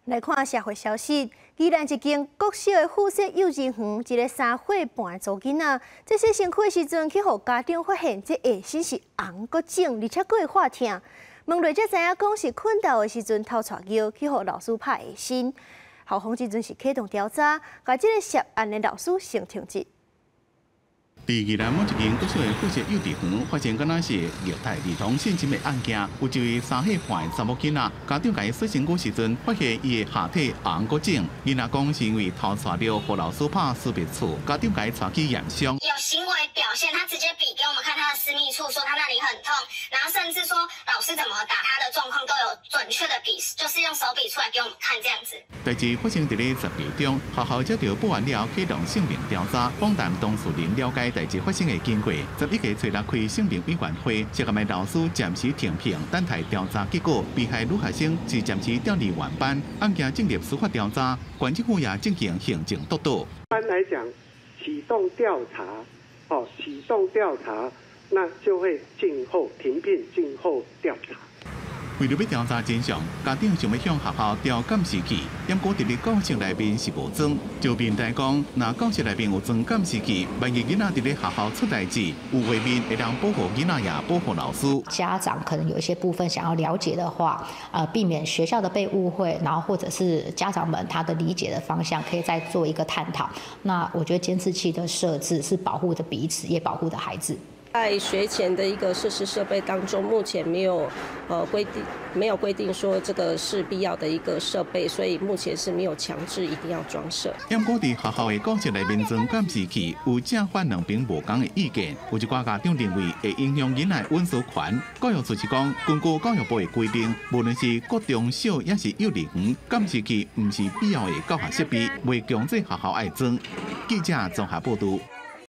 来看社会消息，宜兰一间国小的附设幼稚园，一个3岁半的查囡仔，在洗身躯的时阵，去互家长发现这下身是红骨肿，而且佫会发痛。问落才知影讲是困倒的时阵偷带药，去互老师拍下身。校方即阵是启动调查，甲这个涉案的老师升停职。在宜兰某一间国小的附设幼稚园，发现敢若是虐待儿童性侵的案件。有一位3岁半的查某囡仔，家长甲伊洗身躯时阵，发现伊的下体红骨肿。囡仔讲是因为偷带了，互老师拍私密处，家长甲伊带去验伤。有行为表现，他直接比给我们看他的私密处，说他那里很痛，然后甚至说老师怎么打他的状况都有准确的比，就是用手比出来给我们看这样子。代志发生在咧10月中，学校接到报案了，启动性病调查，访谈当事人了解代志发生的经过。11月初6开性病委员会，涉案的老师暂时停聘，等待调查结果。被害女学生是暂时调离原班，案件进入司法调查，县政府也进行行政督导。一般来讲，启动调查，那就会静候停聘，静候调查。为了要调查真相，家长想要向学校调监视器，不过伫咧教室内面是无装。就面代讲，若教室内面有装监视器，万一囡仔伫咧学校出代志，有画面会当保护囡仔也保护老师。家长可能有一些部分想要了解的话，避免学校的被误会，然后或者是家长们他的理解的方向，可以再做一个探讨。那我觉得监视器的设置是保护着彼此，也保护着孩子。在学前的一个设施设备当中，目前没有规定说这个是必要的一个设备，所以目前是没有强制一定要装设。不过，伫学校的教室内面装监视器，有正反两边无同的意见。有一寡家长认为会影响囡仔隐私权。教育处是讲，根据教育部的规定，无论是国中小也是幼儿园，监视器唔是必要的教学设备，未强制学校爱装。记者综合报道。